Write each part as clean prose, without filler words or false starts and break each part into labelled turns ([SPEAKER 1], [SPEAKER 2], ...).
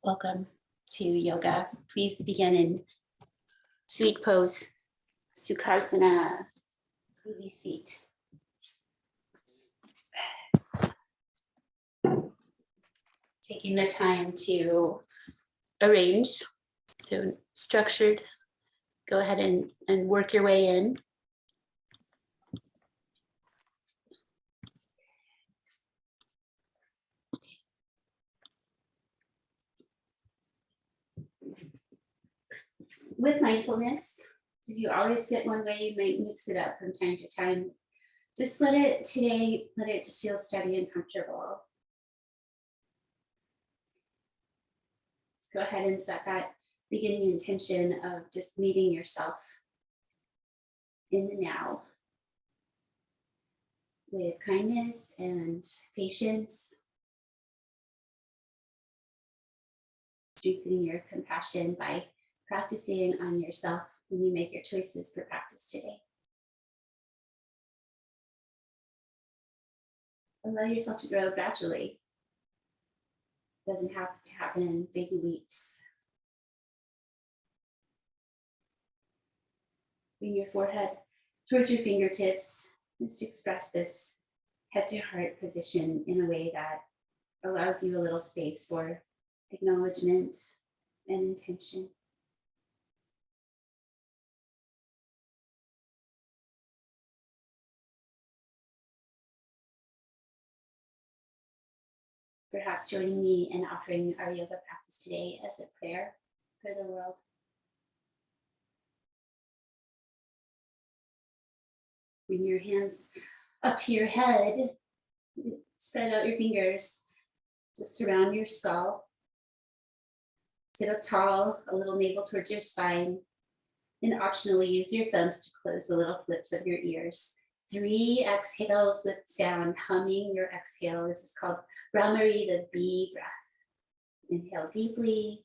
[SPEAKER 1] Welcome to yoga. Please begin in sweet pose, Sukhasana, release seat. Taking the time to arrange, so structured. Go ahead and work your way in. With mindfulness, if you always sit one way, you might mix it up from time to time. Just let it just feel steady and comfortable. Let's go ahead and set that beginning intention of just meeting yourself in the now with kindness and patience, strengthening your compassion by practicing on yourself when you make your choices for practice today. Allow yourself to grow gradually. It doesn't have to happen in big leaps. Bring your forehead towards your fingertips. Just express this head to heart position in a way that allows you a little space for acknowledgement and intention. Perhaps joining me in offering our yoga practice today as a prayer for the world. Bring your hands up to your head. Spread out your fingers. Just surround your skull. Sit up tall, a little navel towards your spine. And optionally use your thumbs to close the little flips of your ears. 3 exhales with sound, humming your exhale. This is called Brahmari, the bee breath. Inhale deeply.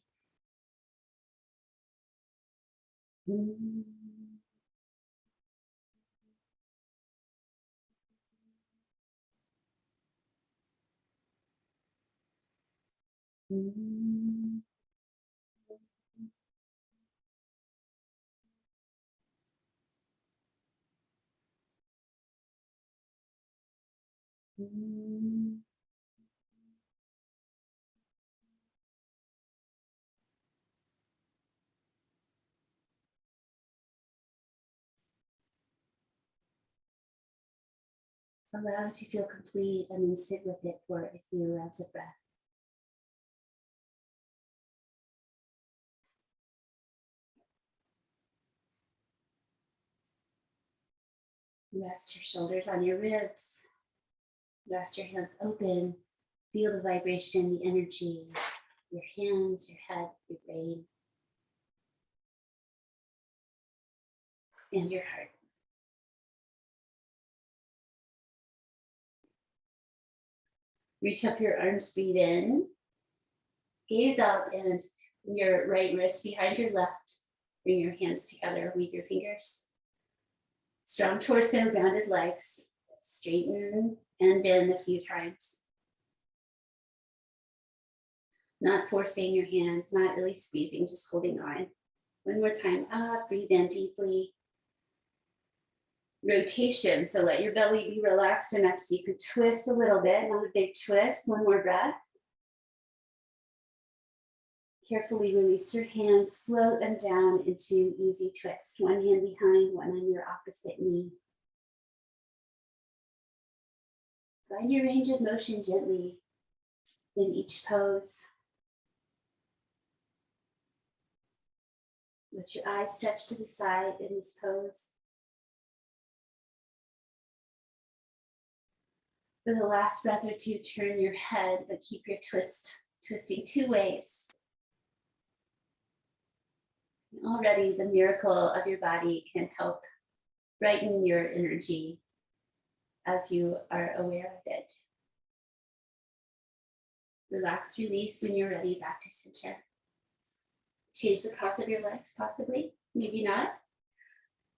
[SPEAKER 1] Allow it to feel complete and then sit with it for a few rounds of breath. Rest your shoulders on your ribs. Rest your hands open. Feel the vibration, the energy, your hands, your head, your brain, and your heart. Reach up your arms, breathe in. Gaze up and bring your right wrist behind your left. Bring your hands together, weave your fingers. Strong torso, grounded legs. Straighten and bend a few times. Not forcing your hands, not really squeezing, just holding on. One more time, up, breathe in deeply. Rotation, so let your belly be relaxed enough so you can twist a little bit, not a big twist. One more breath. Carefully release your hands, float them down into easy twists. One hand behind, one on your opposite knee. Find your range of motion gently in each pose. Let your eyes stretch to the side in this pose. For the last breath or two, turn your head, but keep your twisting 2 ways. And already the miracle of your body can help brighten your energy as you are aware of it. Relax, release when you're ready, back to center. Change the cross of your legs, possibly, maybe not.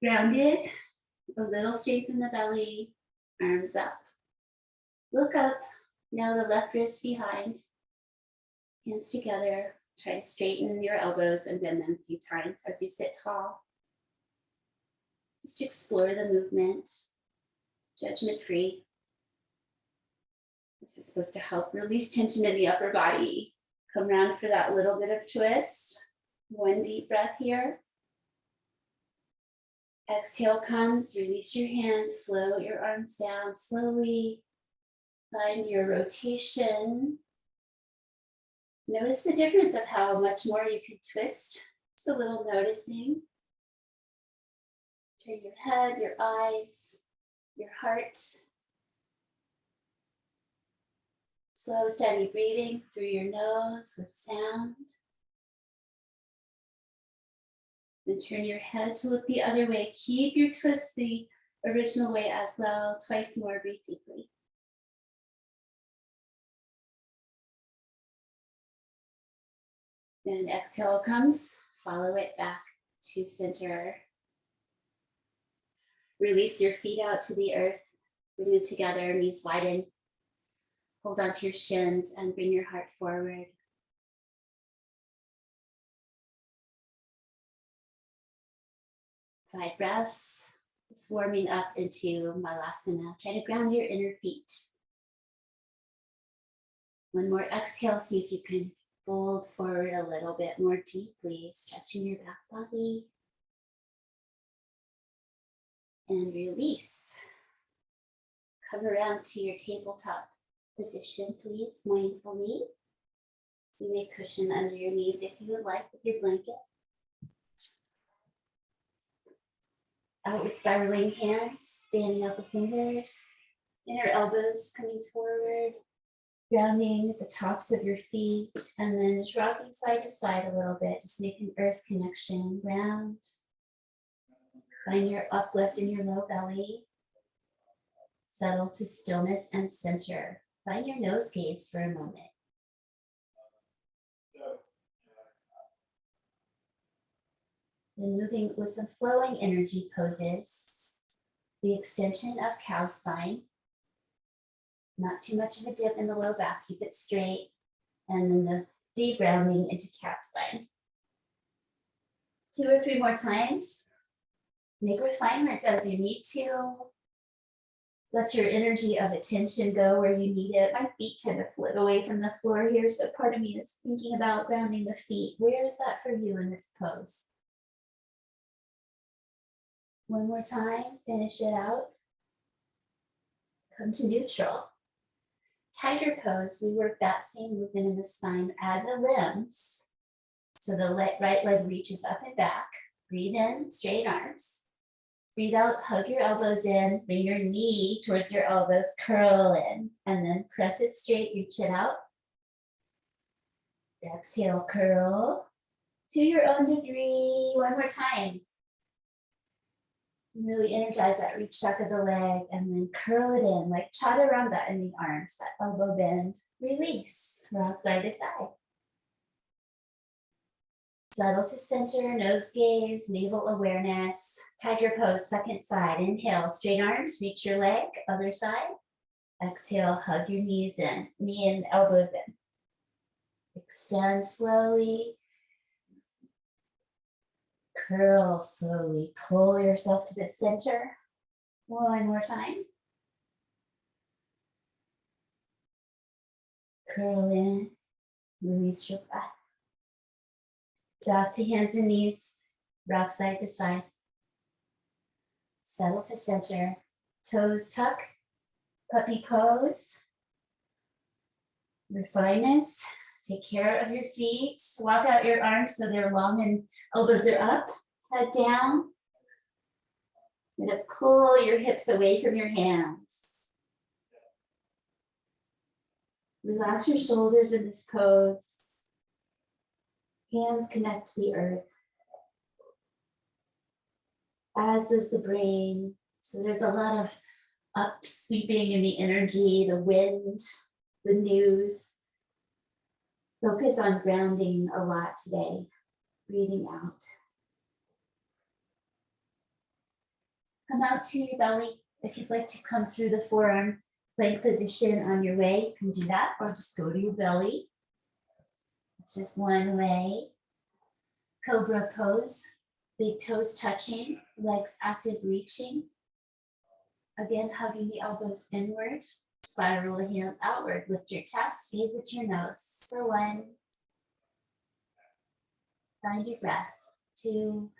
[SPEAKER 1] Grounded, a little straight in the belly, arms up. Look up, now the left wrist behind, hands together, Try to straighten your elbows and bend them a few times as you sit tall. Just explore the movement, judgment-free. This is supposed to help release tension in the upper body. Come around for that little bit of twist. One deep breath here. Exhale comes, release your hands, float your arms down slowly. Find your rotation. Notice the difference of how much more you can twist. Just a little noticing. Turn your head, your eyes, your heart. Slow, steady breathing through your nose with sound. Then turn your head to look the other way. Keep your twist the original way as well. Twice more, breathe deeply. Then exhale comes, follow it back to center. Release your feet out to the earth. Bring them together, knees widen. Hold onto your shins and bring your heart forward. 5 breaths, just warming up into Malasana. Try to ground your inner feet. One more exhale, see if you can fold forward a little bit more deeply, stretching your back body. And release. Come around to your tabletop position, please, mindfully. You may cushion under your knees if you would like with your blanket. Outward spiraling hands, standing out the fingers, inner elbows coming forward, grounding the tops of your feet, and then just rocking side to side a little bit, just making earth connection, ground. Find your uplift in your low belly. Settle to stillness and center. Find your nose gaze for a moment. Then moving with some flowing energy poses, the extension of cow spine, not too much of a dip in the low back, keep it straight, and then the deep rounding into cat spine. 2 or 3 more times. Make refinements as you need to. Let your energy of attention go where you need it. My feet tend to float away from the floor here, so part of me is thinking about grounding the feet. Where is that for you in this pose? One more time, finish it out. Come to neutral. Tiger pose, we work that same movement in the spine. Add the limbs. So the right leg reaches up and back. Breathe in, straight arms. Breathe out, hug your elbows in. Bring your knee towards your elbows, curl in. And then press it straight, reach it out. Exhale, curl. To your own degree. One more time. Really energize that reach back of the leg and then curl it in like chaturanga in the arms, that elbow bend. Release, rock side to side. Settle to center, nose gaze, navel awareness. Tiger pose, second side. Inhale, straight arms, reach your leg, other side. Exhale, hug your knees in, knee and elbows in. Extend slowly. Curl slowly, pull yourself to the center. One more time. Curl in, release your breath. Back to hands and knees, rock side to side. Settle to center, toes tuck, puppy pose. Refinements. Take care of your feet. Walk out your arms so they're long and elbows are up. Head down. You're going to pull your hips away from your hands. Relax your shoulders in this pose. Hands connect to the earth. As does the brain. So there's a lot of up sweeping in the energy, the wind, the news. Focus on grounding a lot today. Breathing out. Come out to your belly. If you'd like to come through the forearm plank position on your way, you can do that, or just go to your belly. It's just one way. Cobra pose, big toes touching, legs active reaching. Again, hugging the elbows inward, spiral the hands outward, lift your chest, gaze at your nose. For 1, find your breath. 2,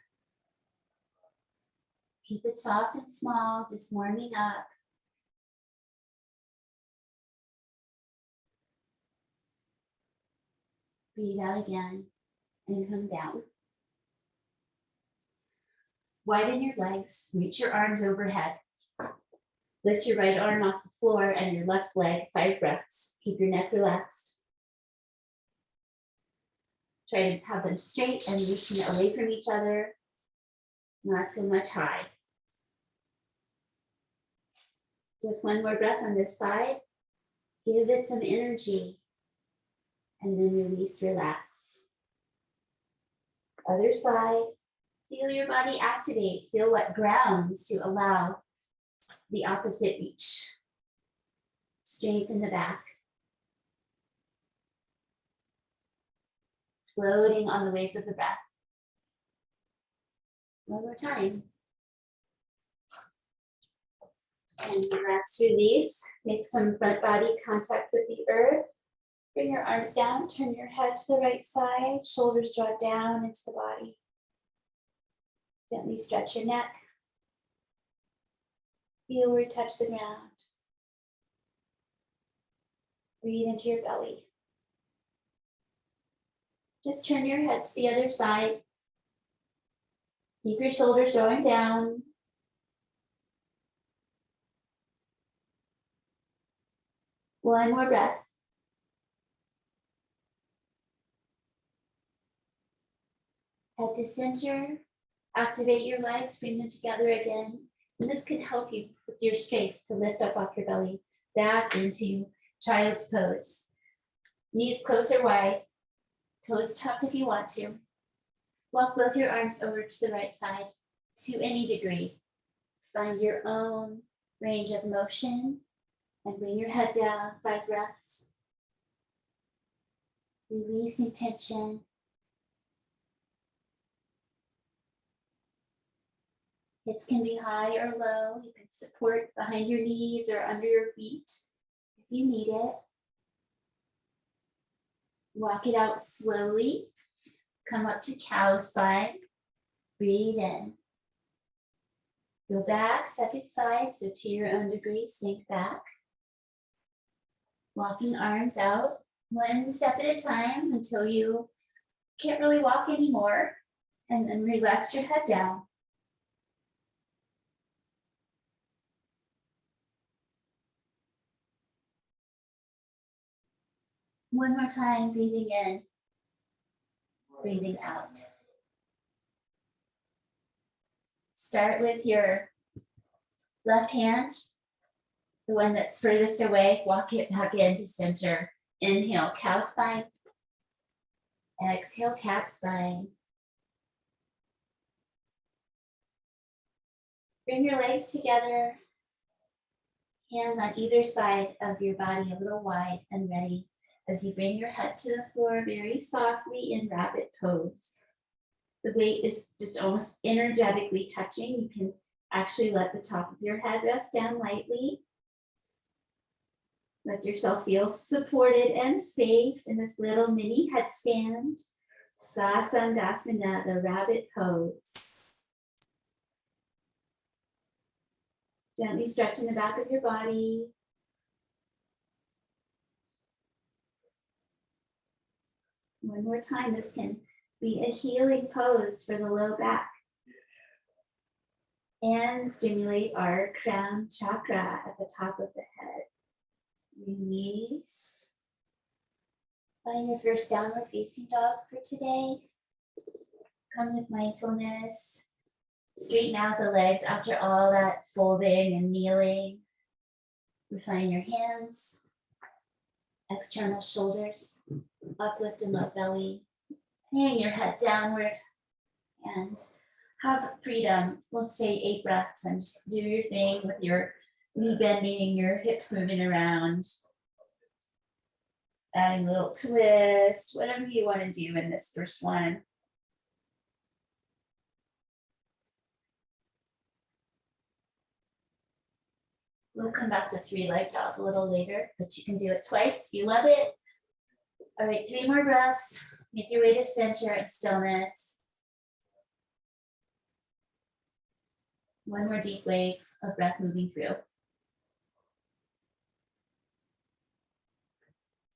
[SPEAKER 1] keep it soft and small, just warming up. Breathe out again and come down. Widen your legs, reach your arms overhead. Lift your right arm off the floor and your left leg, 5 breaths. Keep your neck relaxed. Try to have them straight and reaching away from each other, not so much high. Just one more breath on this side. Give it some energy and then release, relax. Other side, feel your body activate. Feel what grounds to allow the opposite reach. Strengthen the back. Floating on the waves of the breath. One more time. And relax, release. Make some front body contact with the earth. Bring your arms down, turn your head to the right side, shoulders draw down into the body. Gently stretch your neck. Feel where you touch the ground. Breathe into your belly. Just turn your head to the other side. Keep your shoulders drawing down. One more breath. Head to center. Activate your legs, bring them together again. And this can help you with your strength to lift up off your belly, back into child's pose. Knees close or wide, toes tucked if you want to. Walk both your arms over to the right side to any degree. Find your own range of motion and bring your head down, 5 breaths. Releasing tension. Hips can be high or low. You can support behind your knees or under your feet if you need it. Walk it out slowly. Come up to cow spine. Breathe in. Go back, second side, so to your own degree, sink back. Walking arms out, 1 step at a time until you can't really walk anymore. And then relax your head down. One more time, breathing in, breathing out. Start with your left hand, the one that's furthest away, walk it back into center. Inhale, cow spine. Exhale, cat spine. Bring your legs together, hands on either side of your body, a little wide and ready. As you bring your head to the floor very softly in rabbit pose. The weight is just almost energetically touching. You can actually let the top of your head rest down lightly. Let yourself feel supported and safe in this little mini headstand. Sasandasana, the rabbit pose. Gently stretching the back of your body. One more time, this can be a healing pose for the low back and stimulate our crown chakra at the top of the head. Release. Find your first downward facing dog for today. Come with mindfulness. Straighten out the legs after all that folding and kneeling. Refine your hands. External shoulders, uplift and low belly, hang your head downward and have freedom. Let's say 8 breaths and just do your thing with your knee bending, your hips moving around. Adding a little twist, whatever you want to do in this first one. We'll come back to 3-leg dog a little later, but you can do it twice if you love it. All right, 3 more breaths. Make your way to center and stillness. One more deep wave of breath moving through.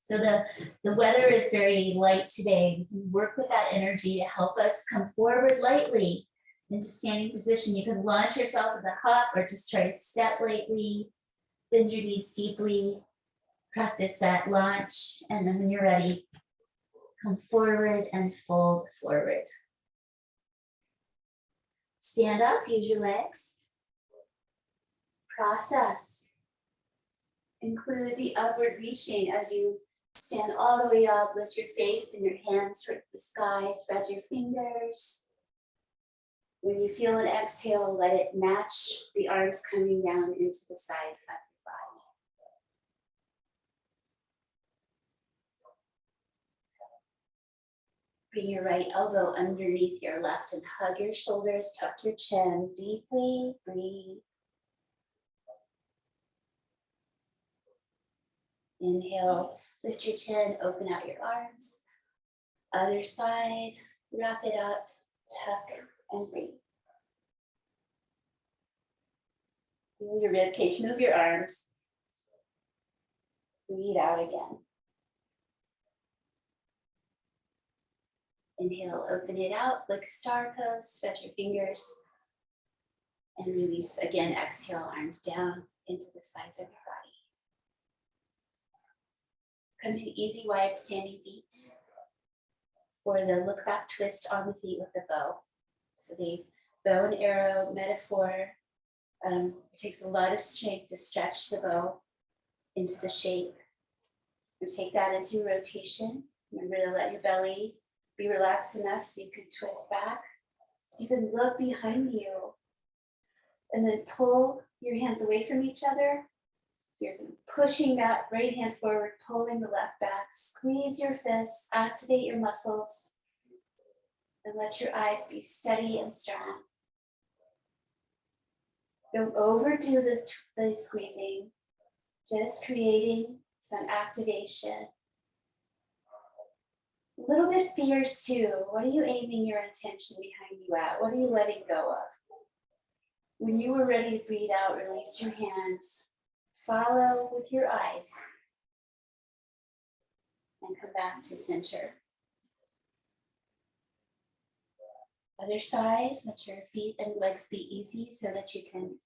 [SPEAKER 1] So the weather is very light today. We can work with that energy to help us come forward lightly into standing position. You can launch yourself with a hop or just try to step lightly, bend your knees deeply, practice that launch, and then when you're ready, come forward and fold forward. Stand up, use your legs. Process. Include the upward reaching as you stand all the way up, lift your face and your hands toward the sky, spread your fingers. When you feel an exhale, let it match the arms coming down into the sides of your body. Bring your right elbow underneath your left and hug your shoulders, tuck your chin deeply, breathe. Inhale, lift your chin, open out your arms. Other side, wrap it up, tuck and breathe. Feel your rib cage, move your arms. Breathe out again. Inhale, open it out, like star pose, stretch your fingers. And release again, exhale, arms down into the sides of your body. Come to easy wide standing feet or the look back twist on the feet with the bow. So the bow and arrow metaphor, it takes a lot of strength to stretch the bow into the shape. And take that into rotation. Remember to let your belly be relaxed enough so you can twist back. So you can look behind you and then pull your hands away from each other. So you're pushing that right hand forward, pulling the left back. Squeeze your fists, activate your muscles, and let your eyes be steady and strong. Don't overdo the squeezing, just creating some activation. A little bit fierce too. What are you aiming your intention behind you at? What are you letting go of? When you are ready to breathe out, release your hands. Follow with your eyes. And come back to center. Other side, let your feet and legs be easy so that you can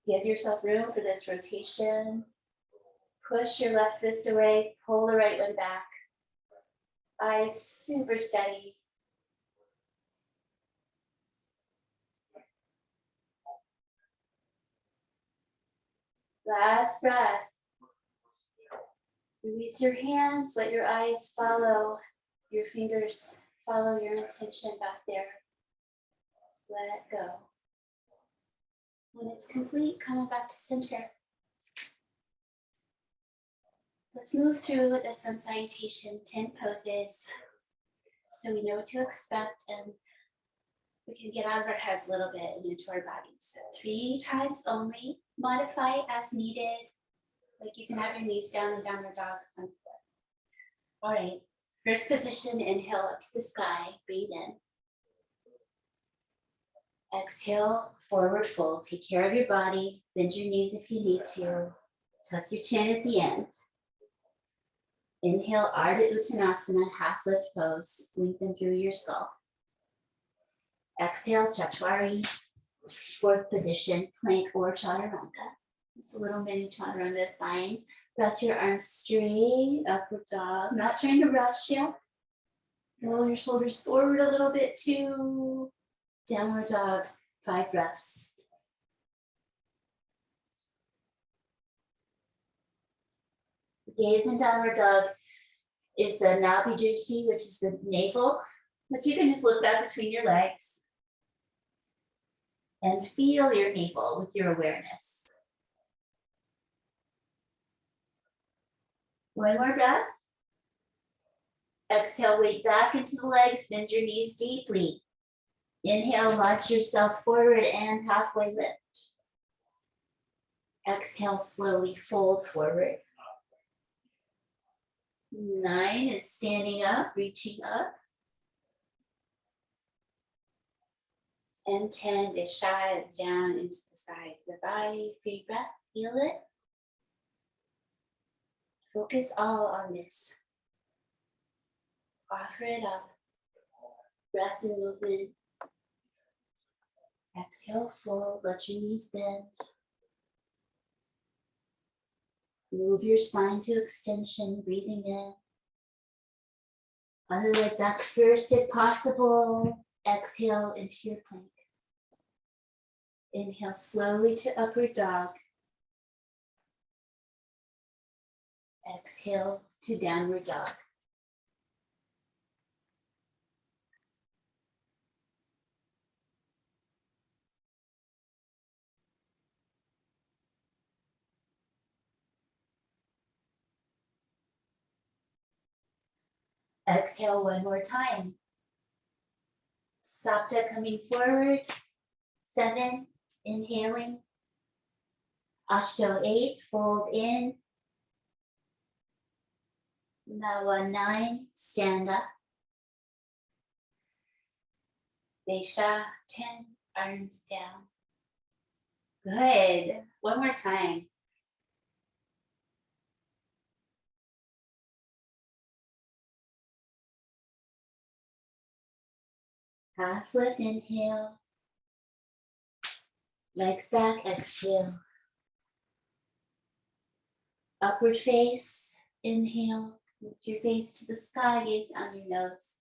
[SPEAKER 1] give yourself room for this rotation. Push your left fist away, pull the right one back. Eyes super steady. Last breath. Release your hands, let your eyes follow your fingers, follow your intention back there. Let go. When it's complete, come back to center. Let's move through the sun salutation, 10 poses, so we know what to expect and we can get out of our heads a little bit and into our bodies. So 3 times only, modify as needed. Like you can have your knees down and downward dog. All right, first position, inhale up to the sky, breathe in. Exhale, forward fold, take care of your body, bend your knees if you need to, tuck your chin at the end. Inhale, Ardha Uttanasana, half lift pose, lengthen through your skull. Exhale, Chaturanga, 4th position, plank or chaturanga. Just a little mini chaturanga is fine. Press your arms straight, upward dog. Not trying to rush yet. Roll your shoulders forward a little bit too. Downward dog, 5 breaths. Gaze in downward dog is the Nabi Drishti, which is the navel, but you can just look back between your legs and feel your navel with your awareness. One more breath. Exhale, weight back into the legs, bend your knees deeply. Inhale, launch yourself forward and halfway lift. Exhale, slowly fold forward. 9 is standing up, reaching up. And 10 is shies down into the sides of the body. Free breath, feel it. Focus all on this. Offer it up. Breath and movement. Exhale, fold, let your knees bend. Move your spine to extension, breathing in. Other leg back first if possible. Exhale into your plank. Inhale slowly to upward dog. Exhale to downward dog. Exhale one more time. Sapta coming forward. 7, inhaling. Ashto 8, fold in. Nawa 9, stand up. Desha 10, arms down. Good. One more time. Half lift, inhale. Legs back, exhale. Upward face, inhale. Lift your face to the sky, gaze down your nose.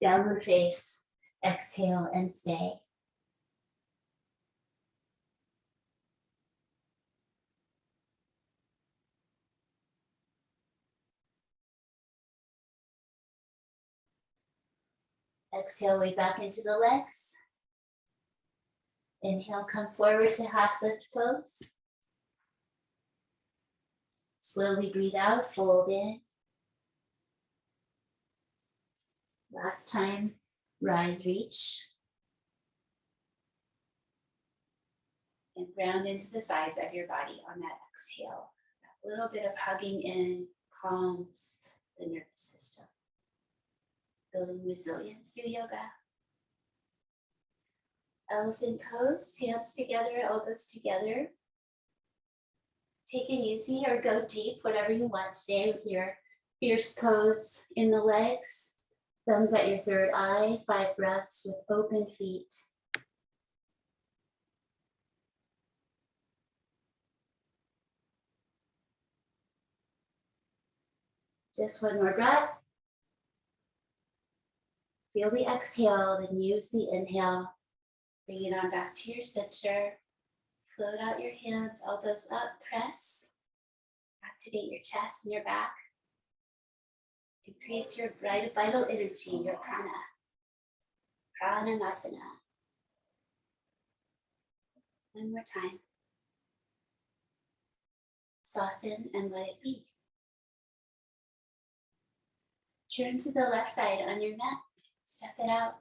[SPEAKER 1] Downward face, exhale and stay. Exhale, weight back into the legs. Inhale, come forward to half lift pose. Slowly breathe out, fold in. Last time, rise, reach. And ground into the sides of your body on that exhale. That little bit of hugging in calms the nervous system. Building resilience through yoga. Elephant pose, hands together, elbows together. Take it easy or go deep, whatever you want today with your fierce pose in the legs. Thumbs at your third eye, 5 breaths with open feet. Just one more breath. Feel the exhale, then use the inhale. Bring it on back to your center. Float out your hands, elbows up, press. Activate your chest and your back. Increase your vital energy, your prana. Pranamasana. One more time. Soften and let it be. Turn to the left side on your mat. Step it out.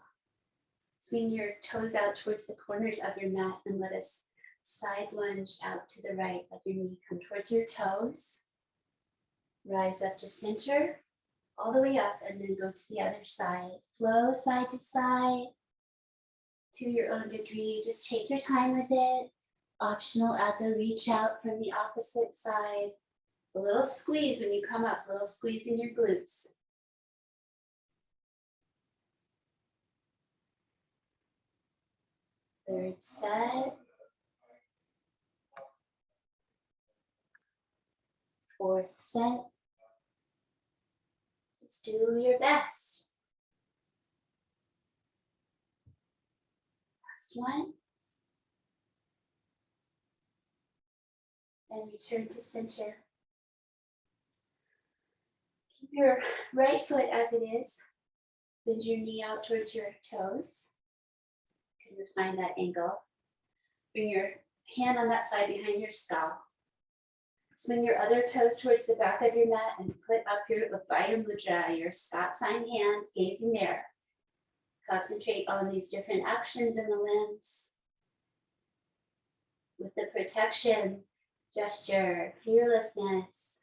[SPEAKER 1] Swing your toes out towards the corners of your mat and let us side lunge out to the right. Let your knee come towards your toes. Rise up to center, all the way up, and then go to the other side. Flow side to side to your own degree. Just take your time with it. Optional at the reach out from the opposite side. A little squeeze when you come up, a little squeeze in your glutes. Third set. Fourth set. Just do your best. Last one. And return to center. Keep your right foot as it is. Bend your knee out towards your toes. You can refine that angle. Bring your hand on that side behind your skull. Swing your other toes towards the back of your mat and put up your Upaya Mudra, your stop sign hand, gazing there. Concentrate on these different actions in the limbs with the protection, gesture, fearlessness.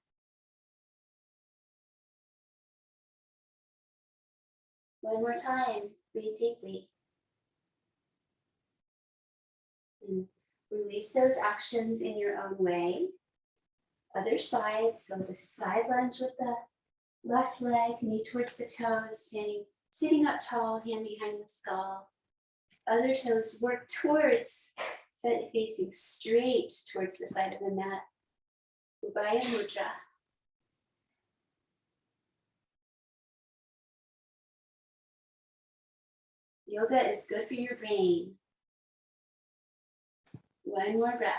[SPEAKER 1] One more time, breathe deeply. And release those actions in your own way. Other side, so the side lunge with the left leg, knee towards the toes, sitting up tall, hand behind the skull. Other toes work towards, facing straight towards the side of the mat. Upaya Mudra. Yoga is good for your brain. One more breath.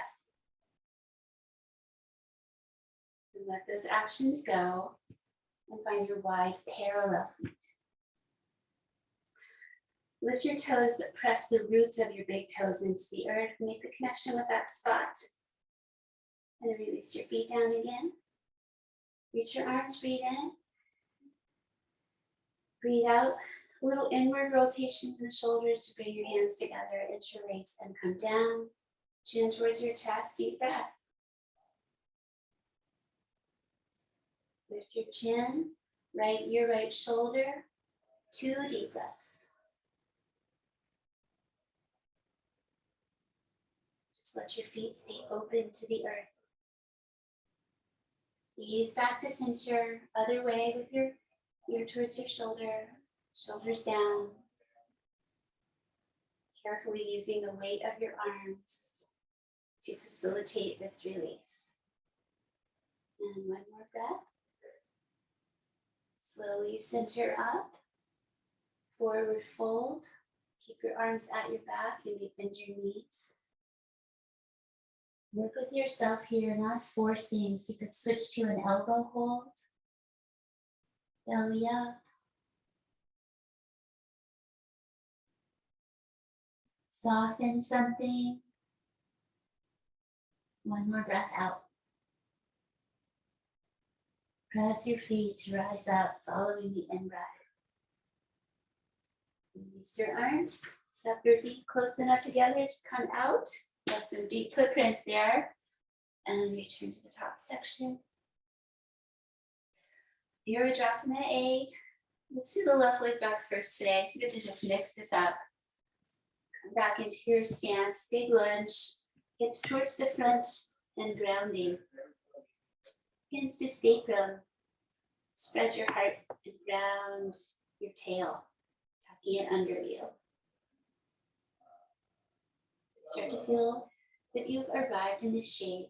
[SPEAKER 1] And let those actions go and find your wide parallel feet. Lift your toes, but press the roots of your big toes into the earth. Make the connection with that spot. And then release your feet down again. Reach your arms, breathe in. Breathe out. A little inward rotation in the shoulders to bring your hands together, interlace and come down. Chin towards your chest, deep breath. Lift your chin, right ear, right shoulder. 2 deep breaths. Just let your feet stay open to the earth. Ease back to center, other way with your ear towards your shoulder, shoulders down. Carefully using the weight of your arms to facilitate this release. And one more breath. Slowly center up, forward fold. Keep your arms at your back and bend your knees. Work with yourself here, not forcing. So you could switch to an elbow hold. Belly up. Soften something. One more breath out. Press your feet to rise up, following the in-breath. Release your arms. Step your feet close enough together to come out. Have some deep footprints there. And return to the top section. Virabhadrasana A. Let's do the left leg back first today. It's good to just mix this up. Come back into your stance, big lunge, hips towards the front and grounding. Hands to sacrum. Spread your heart and ground your tail, tucking it under you. Start to feel that you've arrived in this shape.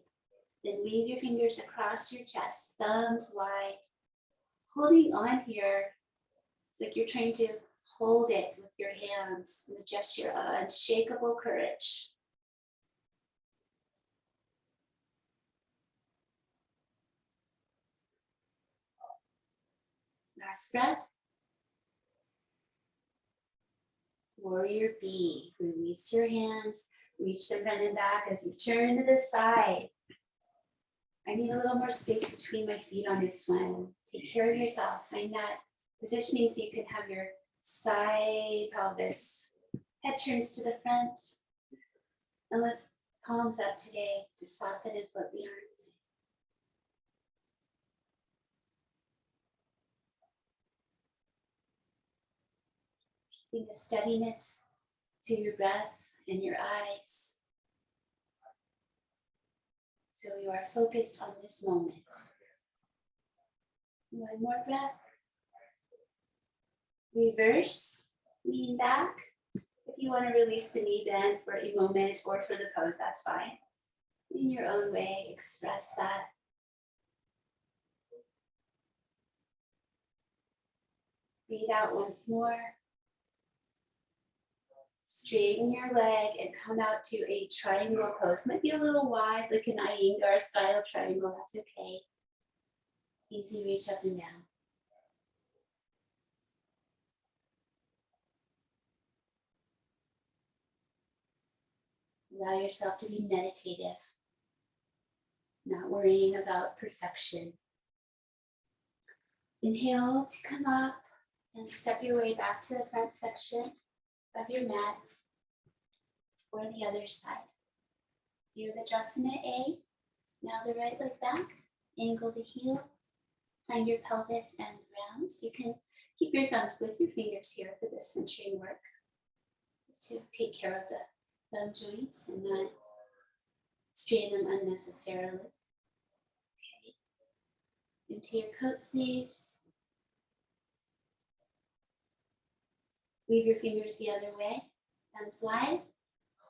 [SPEAKER 1] Then weave your fingers across your chest, thumbs wide. Holding on here, it's like you're trying to hold it with your hands in the gesture of unshakable courage. Last breath. Warrior B. Release your hands, reach them front and back as you turn to the side. I need a little more space between my feet on this one. Take care of yourself. Find that positioning so you can have your side pelvis. Head turns to the front. And let's palms up today to soften and float the arms. Keeping a steadiness to your breath and your eyes. So you are focused on this moment. One more breath. Reverse, lean back. If you want to release the knee bend for a moment or for the pose, that's fine. In your own way, express that. Breathe out once more. Straighten your leg and come out to a triangle pose. Might be a little wide, like an Iyengar style triangle, that's okay. Easy reach up and down. Allow yourself to be meditative. not worrying about perfection. Inhale to come up and step your way back to the front section of your mat or the other side. Virabhadrasana A. Now the right leg back, angle the heel, find your pelvis and ground. So you can keep your thumbs with your fingers here for this centering work, just to take care of the thumb joints and not strain them unnecessarily. Okay. Empty your coat sleeves. Weave your fingers the other way, thumbs wide,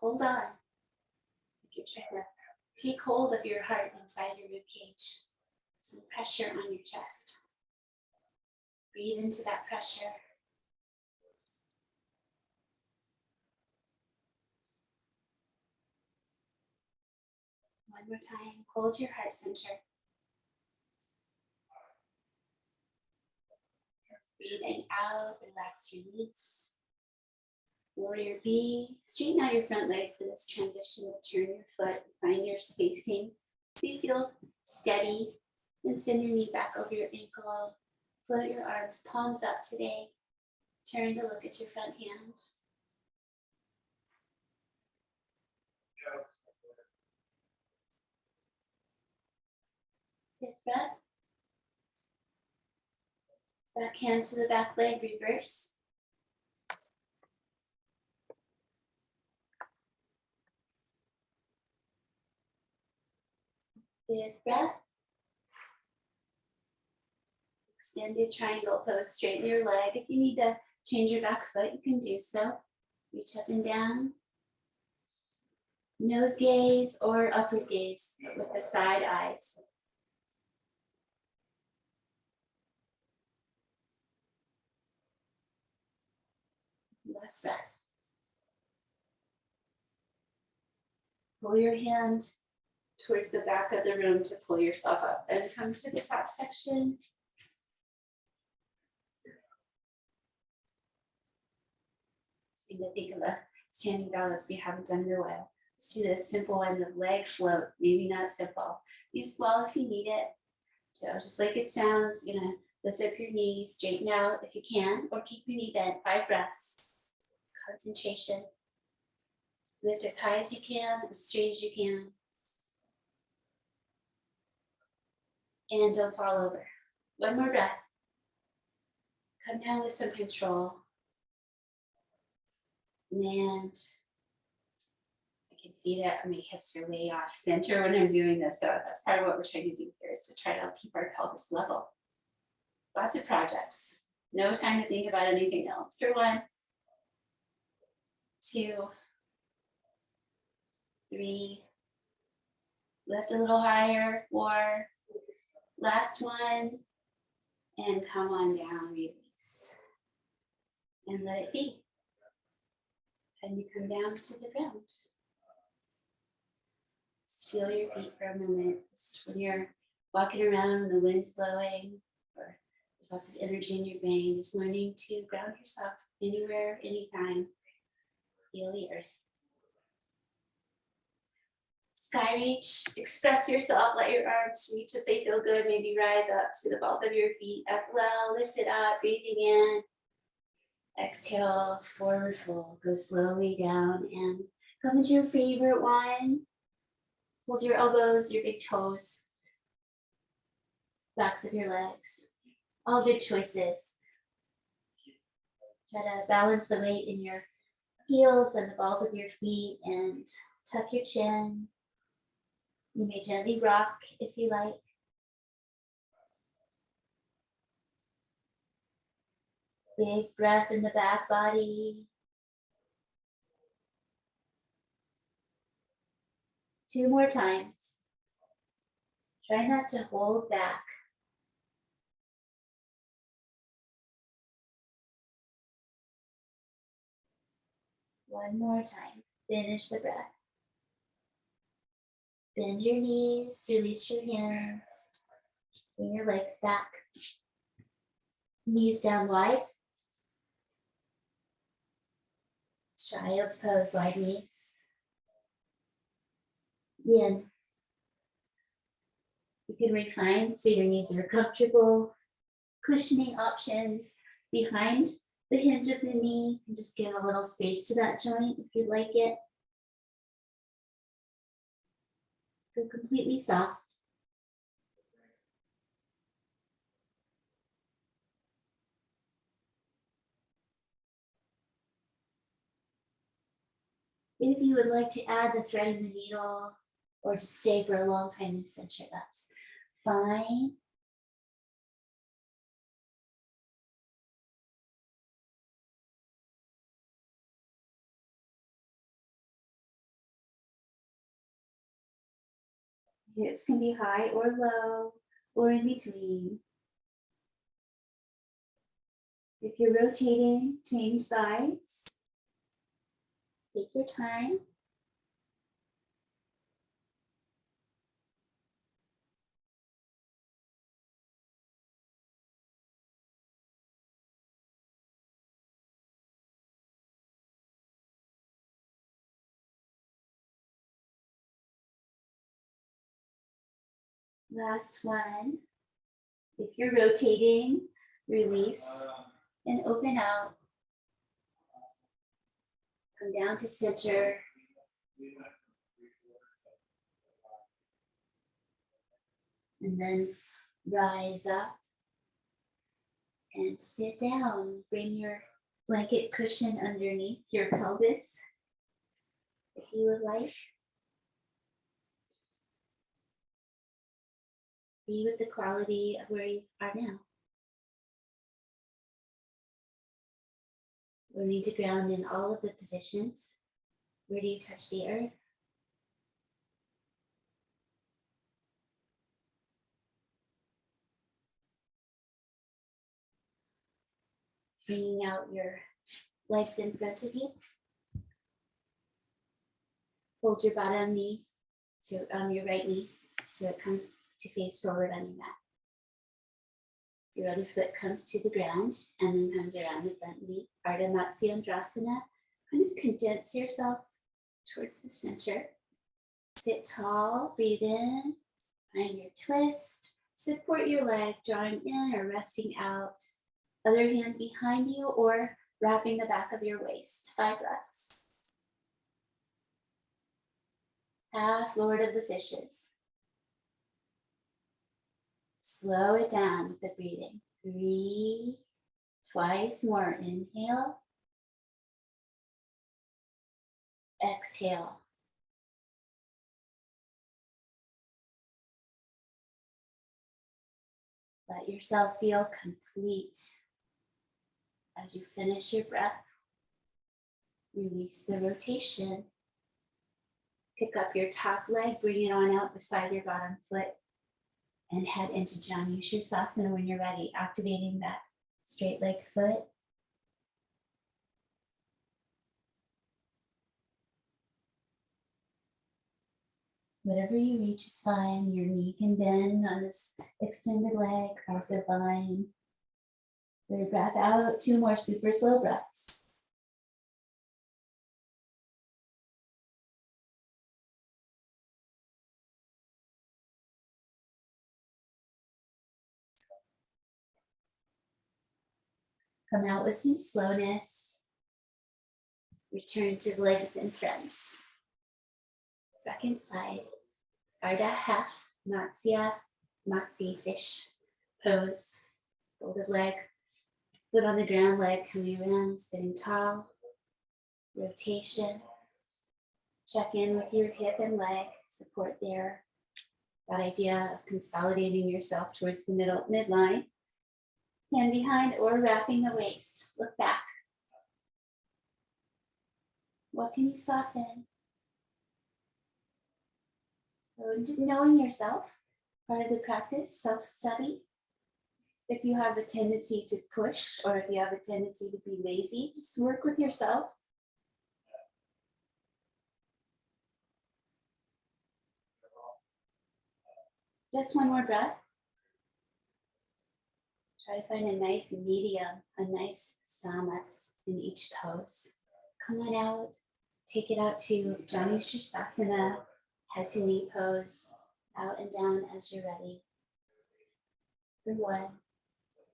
[SPEAKER 1] hold on. You're trying to take hold of your heart inside your rib cage. Some pressure on your chest. Breathe into that pressure. One more time, hold your heart center. Breathing out, relax your knees. Warrior B, straighten out your front leg for this transition to turn your foot, find your spacing. So you feel steady, and send your knee back over your ankle. Float your arms, palms up today. Turn to look at your front hand. Fifth breath. Back hand to the back leg, reverse. Fifth breath. Extended triangle pose, straighten your leg. If you need to change your back foot, you can do so. Reach up and down. Nose gaze or upward gaze with the side eyes. Last breath. Pull your hand towards the back of the room to pull yourself up and come to the top section. Trying to think of a standing balance we haven't done in a while. Let's do this simple one, the leg float, maybe not simple. Use swallow if you need it. So just like it sounds, you're gonna lift up your knees, straighten out if you can, or keep your knee bent, 5 breaths. Concentration. Lift as high as you can, as straight as you can. And don't fall over. One more breath. Come down with some control. And I can see that my hips are way off center when I'm doing this. So that's part of what we're trying to do here, is to try to keep our pelvis level. Lots of projects. No time to think about anything else. For 1, 2, 3. Lift a little higher. 4. Last one. And come on down, release. And let it be. And you come down to the ground. Just feel your feet for a moment. Just when you're walking around, the wind's blowing, or there's lots of energy in your brain, just learning to ground yourself anywhere, anytime. Feel the earth. Sky reach, express yourself, let your arms reach as they feel good. Maybe rise up to the balls of your feet as well. Lift it up, breathing in. Exhale, forward fold. Go slowly down and come into your favorite one. Hold your elbows, your big toes, backs of your legs. All good choices. Try to balance the weight in your heels and the balls of your feet and tuck your chin. You may gently rock if you like. Big breath in the back body. 2 more times. Try not to hold back. One more time. Finish the breath. Bend your knees, release your hands. Bring your legs back. Knees down wide. Child's pose, wide knees. Yin. You can refine so your knees are comfortable. Cushioning options behind the hinge of the knee, and just give a little space to that joint if you like it. Go completely soft. If you would like to add the thread and the needle or just stay for a long time in center, that's fine. Hips can be high or low or in between. If you're rotating, change sides. Take your time. Last one. If you're rotating, release and open out. Come down to center. And then rise up and sit down. Bring your blanket cushion underneath your pelvis if you would like. Be with the quality of where you are now. Learning to ground in all of the positions. Where do you touch the earth? Bringing out your legs in front of you. Hold your bottom knee to your right knee so it comes to face forward on your mat. Your other foot comes to the ground and then comes around the front knee. Ardha Matsyendrasana. Kind of condense yourself towards the center. Sit tall, breathe in, find your twist. Support your leg, drawing in or resting out. Other hand behind you or wrapping the back of your waist. 5 breaths. Half Lord of the Fishes. Slow it down with the breathing. 3, twice more. Inhale. Exhale. Let yourself feel complete. As you finish your breath, release the rotation. Pick up your top leg, bring it on out beside your bottom foot, and head into Janu Sirsasana when you're ready, activating that straight leg foot. Whatever you reach is fine. Your knee can bend on this extended leg, also fine. Third breath out, 2 more super slow breaths. Come out with some slowness. Return to the legs in front. Second side. Ardha half Matsya fish pose. Folded leg. Foot on the ground, leg coming around, sitting tall. Rotation. Check in with your hip and leg. Support there. That idea of consolidating yourself towards the midline. Hand behind or wrapping the waist. Look back. What can you soften? So just knowing yourself, part of the practice, self-study. If you have a tendency to push or if you have a tendency to be lazy, just work with yourself. Just one more breath. Try to find a nice medium, a nice samas in each pose. Come on out, take it out to Janu Sirsasana, head to knee pose. Out and down as you're ready. For 1,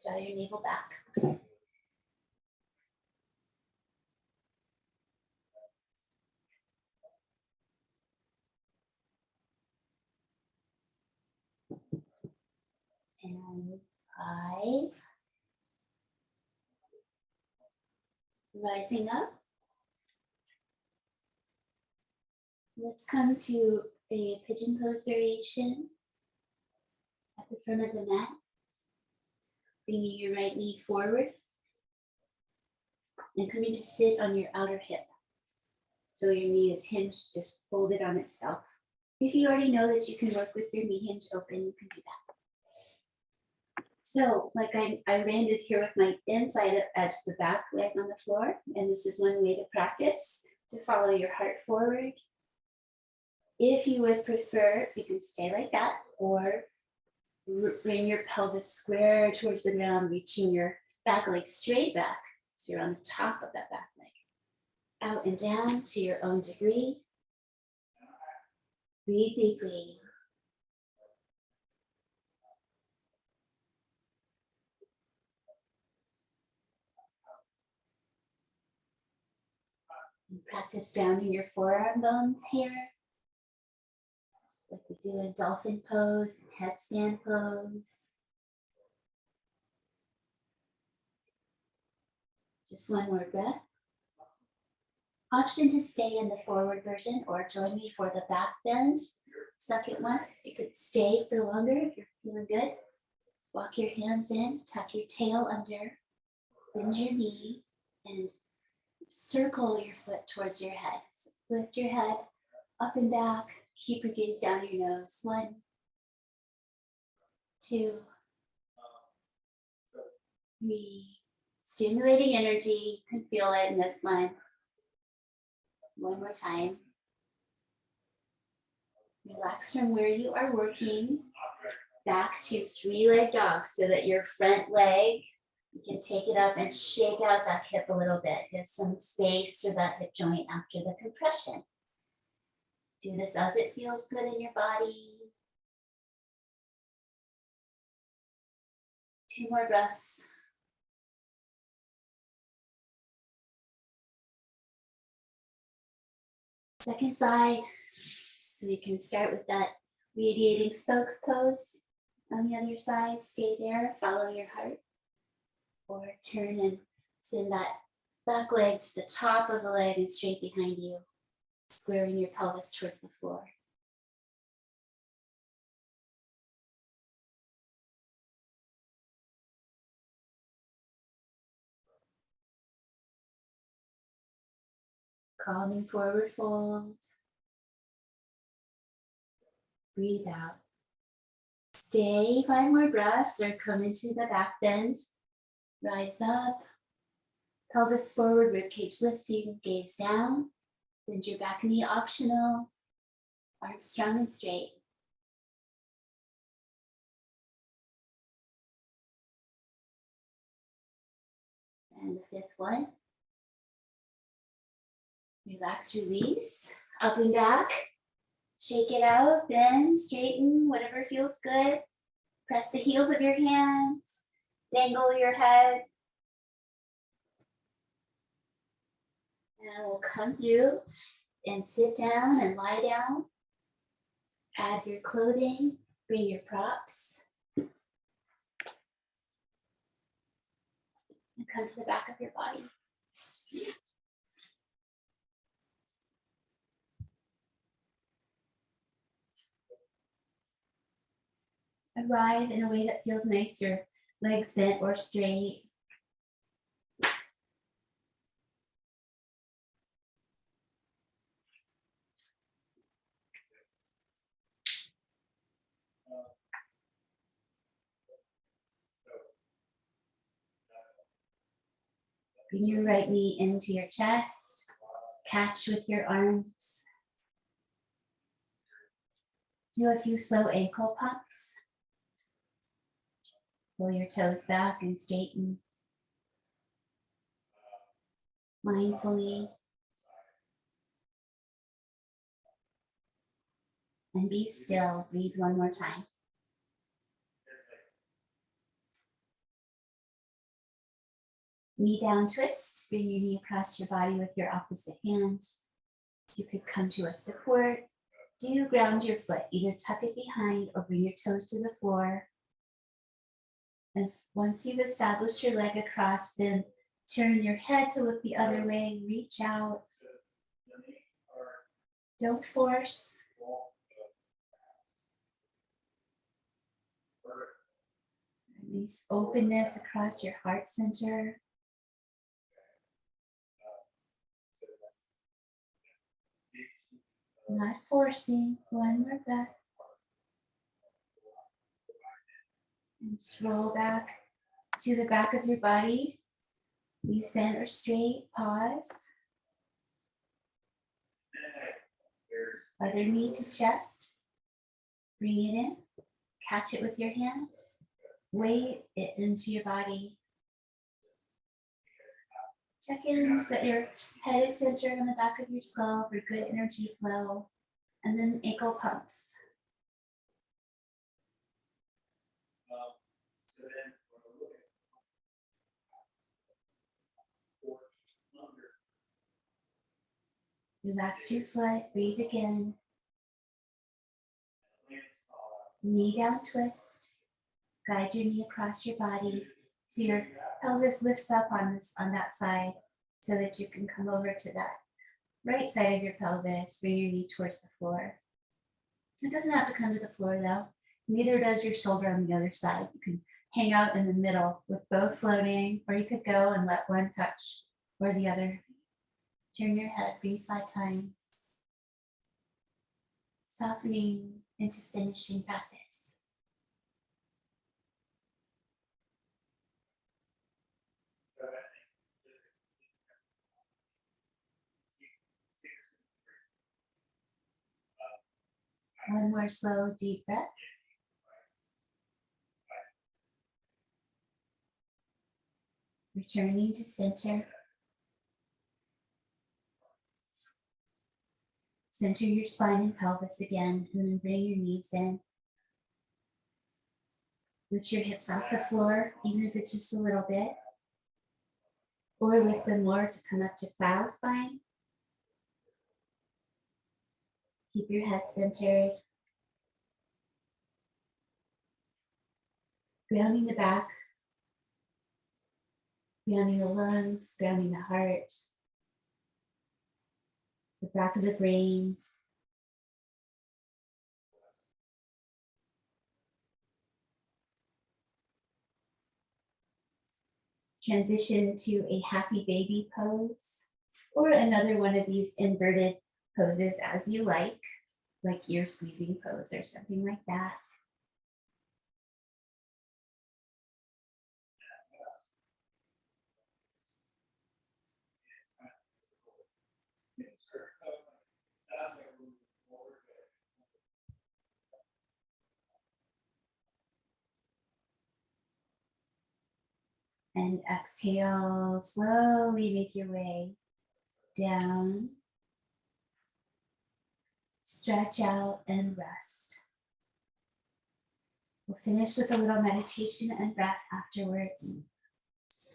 [SPEAKER 1] draw your navel back. And 5. Rising up. Let's come to a pigeon pose variation at the front of the mat. Bringing your right knee forward and coming to sit on your outer hip. So your knee is hinged, just folded on itself. If you already know that you can work with your knee hinge open, you can do that. So like I landed here with my inside edge of the back leg on the floor, and this is one way to practice, to follow your heart forward. If you would prefer, so you can stay like that, or bring your pelvis square towards the ground, reaching your back leg straight back. So you're on the top of that back leg. Out and down to your own degree. Breathe deeply. And practice grounding your forearm bones here, like we do in dolphin pose, headstand pose. Just one more breath. Option to stay in the forward version or join me for the back bend. Second one, so you could stay for longer if you're feeling good. Walk your hands in, tuck your tail under, bend your knee, and circle your foot towards your head. So lift your head up and back, keep your gaze down your nose. 1, 2, 3. Stimulating energy, you can feel it in this one. One more time. Relax from where you are working. Back to 3-leg dog so that your front leg, you can take it up and shake out that hip a little bit. Get some space for that hip joint after the compression. Do this as it feels good in your body. 2 more breaths. Second side. So we can start with that radiating spokes pose. On the other side, stay there, follow your heart. Or turn and send that back leg to the top of the leg and straight behind you, squaring your pelvis towards the floor. Calming forward fold. Breathe out. Stay 5 more breaths or come into the back bend. Rise up. Pelvis forward, ribcage lifting, gaze down. Bend your back knee optional. Arms strong and straight. And the 5th one. Relax, release. Up and back. Shake it out, bend, straighten, whatever feels good. Press the heels of your hands. Dangle your head. And we'll come through and sit down and lie down. Add your clothing, bring your props. And come to the back of your body. Arrive in a way that feels nice, your legs bent or straight. Bring your right knee into your chest. Catch with your arms. Do a few slow ankle pumps. Pull your toes back and straighten. Mindfully. And be still. Breathe one more time. Knee down twist. Bring your knee across your body with your opposite hand. You could come to a support. Do ground your foot. Either tuck it behind or bring your toes to the floor. And once you've established your leg across, then turn your head to look the other way. Reach out. Don't force. Nice openness across your heart center. Not forcing. One more breath. And just roll back to the back of your body. Knees bent or straight. Pause. Other knee to chest. Bring it in. Catch it with your hands. Weight it into your body. Check in so that your head is centered on the back of your skull for good energy flow. And then ankle pumps. Relax your foot, breathe again. Knee down twist. Guide your knee across your body so your pelvis lifts up on that side so that you can come over to that right side of your pelvis. Bring your knee towards the floor. It doesn't have to come to the floor though. Neither does your shoulder on the other side. You can hang out in the middle with both floating, or you could go and let one touch or the other. Turn your head, breathe 5 times. Softening into finishing practice. One more slow, deep breath. Returning to center. Center your spine and pelvis again, and then bring your knees in. Lift your hips off the floor, even if it's just a little bit. Or lift them more to come up to plow spine. Keep your head centered. Grounding the back. Grounding the lungs, grounding the heart. The back of the brain. Transition to a happy baby pose or another one of these inverted poses as you like ear squeezing pose or something like that. And exhale, slowly make your way down. Stretch out and rest. We'll finish with a little meditation and breath afterwards.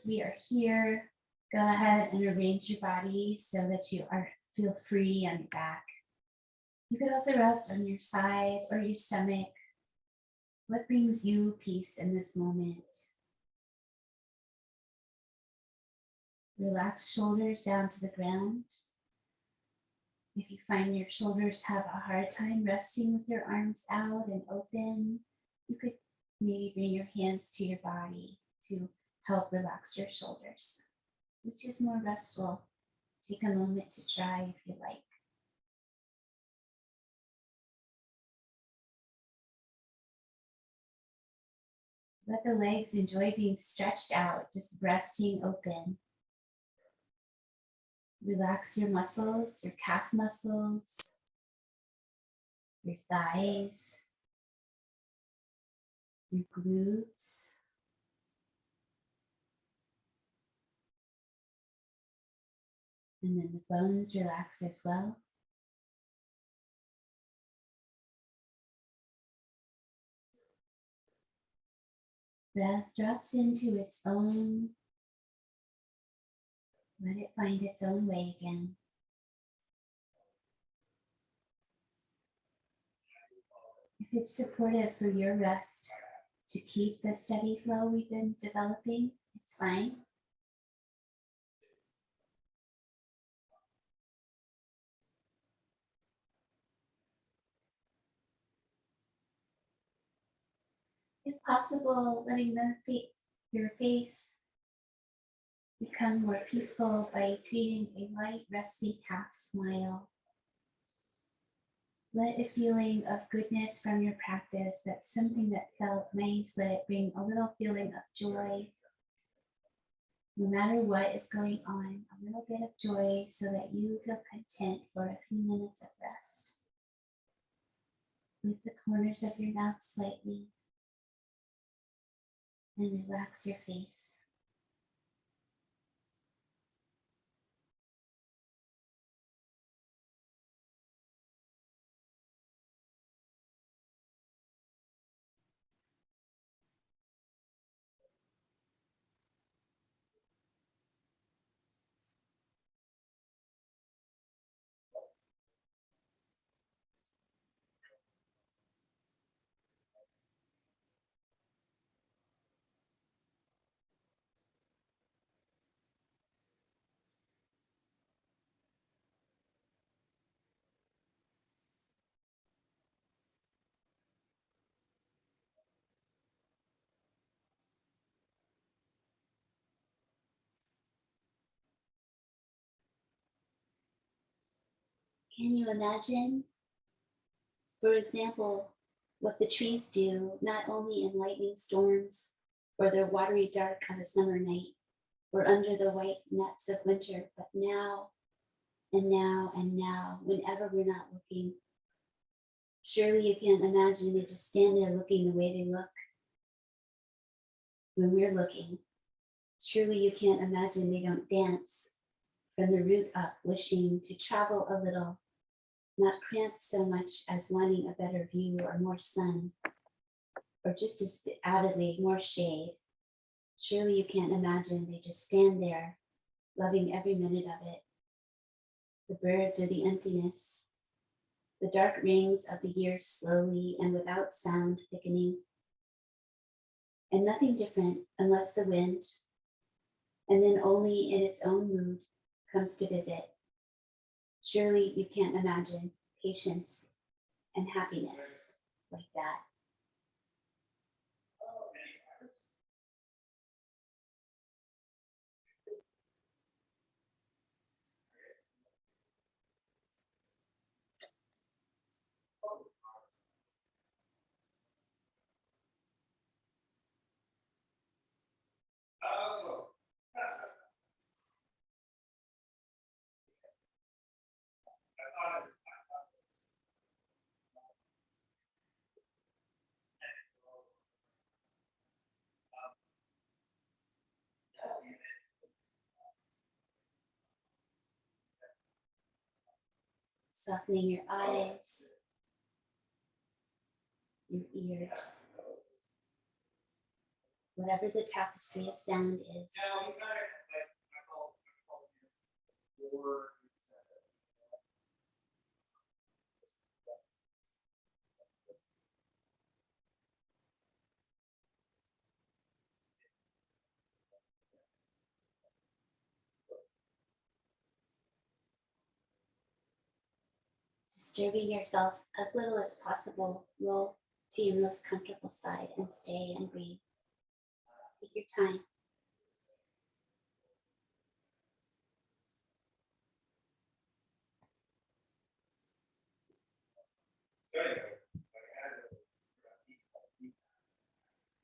[SPEAKER 1] We are here. Go ahead and arrange your body so that you feel free on your back. You could also rest on your side or your stomach. What brings you peace in this moment? Relax shoulders down to the ground. If you find your shoulders have a hard time resting with your arms out and open, you could maybe bring your hands to your body to help relax your shoulders, which is more restful. Take a moment to try if you like. Let the legs enjoy being stretched out, just resting open. Relax your muscles, your calf muscles, your thighs, your glutes. And then the bones relax as well. Breath drops into its own. Let it find its own way again. If it's supportive for your rest to keep the steady flow we've been developing, it's fine. If possible, letting your face become more peaceful by creating a light, resting half smile. Let a feeling of goodness from your practice, that's something that felt nice, let it bring a little feeling of joy. No matter what is going on, a little bit of joy so that you feel content for a few minutes of rest. Lift the corners of your mouth slightly and relax your face. Can you imagine, for example, what the trees do, not only in lightning storms or the watery dark of a summer night or under the white nets of winter, but now and now and now, whenever we're not looking? Surely you can't imagine they just stand there looking the way they look when we're looking. Surely you can't imagine they don't dance from the root up, wishing to travel a little, not cramped so much as wanting a better view or more sun, or just as avidly more shade. Surely you can't imagine they just stand there, loving every minute of it. The birds are the emptiness, the dark rings of the years slowly and without sound thickening, and nothing different unless the wind, and then only in its own mood, comes to visit. Surely you can't imagine patience and happiness like that. Softening your eyes, your ears, whatever the tapestry of sound is. Disturbing yourself as little as possible, roll to your most comfortable side and stay and breathe. Take your time.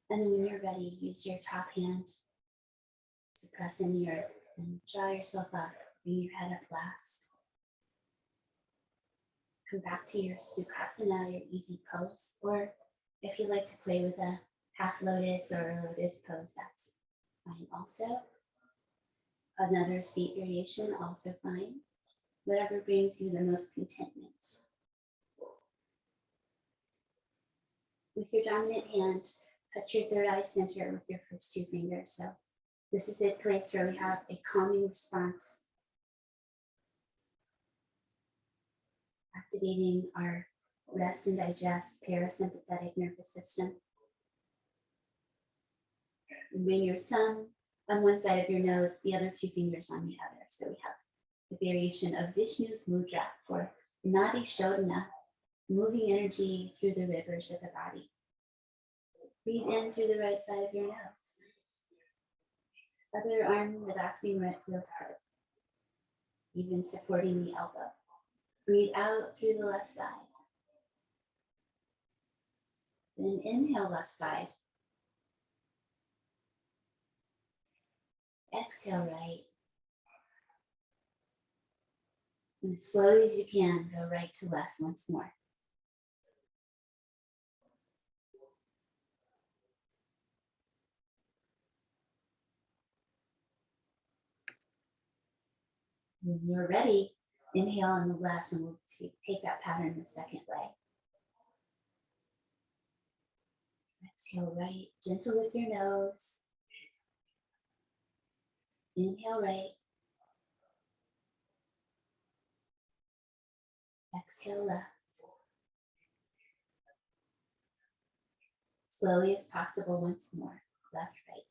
[SPEAKER 1] And then when you're ready, use your top hand to press in the earth and draw yourself up. Bring your head up last. Come back to your Sukhasana, your easy pose. Or if you like to play with a half lotus or a lotus pose, that's fine also. Another seat variation, also fine. Whatever brings you the most contentment. With your dominant hand, touch your third eye center with your first two fingers. So this is a place where we have a calming response, activating our rest and digest parasympathetic nervous system. And bring your thumb on one side of your nose, the other two fingers on the other. So we have the variation of Vishnu's mudra for Nadi Shodhana, moving energy through the rivers of the body. Breathe in through the right side of your nose. Other arm relaxing where it feels good, even supporting the elbow. Breathe out through the left side. Then inhale left side. Exhale right. And as slowly as you can, go right to left once more. When you're ready, inhale on the left and we'll take that pattern the second way. Exhale right, gentle with your nose. Inhale right. Exhale left. Slowly as possible once more, left, right.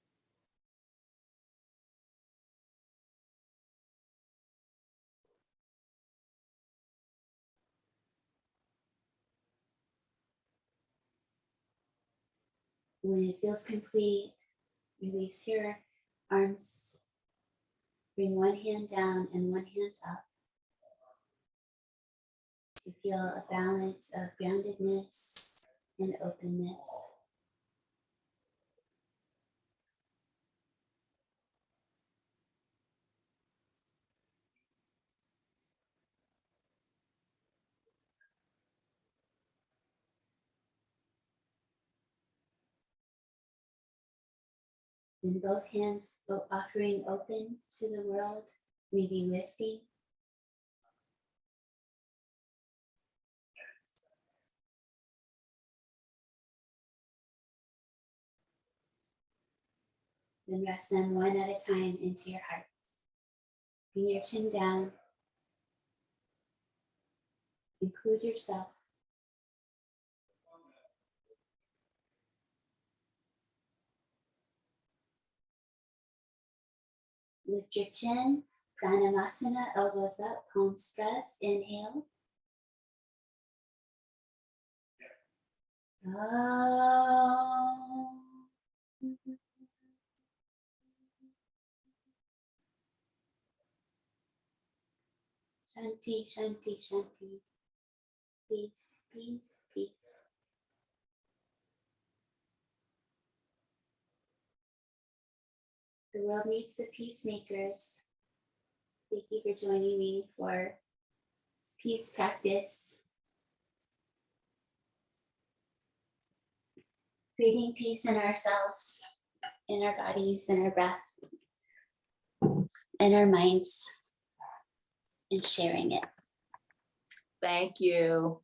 [SPEAKER 1] When it feels complete, release your arms. Bring one hand down and one hand up to feel a balance of groundedness and openness. Then both hands offering open to the world, maybe lifting. Then rest them one at a time into your heart. Bring your chin down. Include yourself. Lift your chin, Pranamasana, elbows up, palms press, inhale. Shanti, Shanti, Shanti. Peace, peace, peace. The world needs the peacemakers. Thank you for joining me for peace practice. Creating peace in ourselves, in our bodies, in our breath, in our minds, and sharing it.
[SPEAKER 2] Thank you.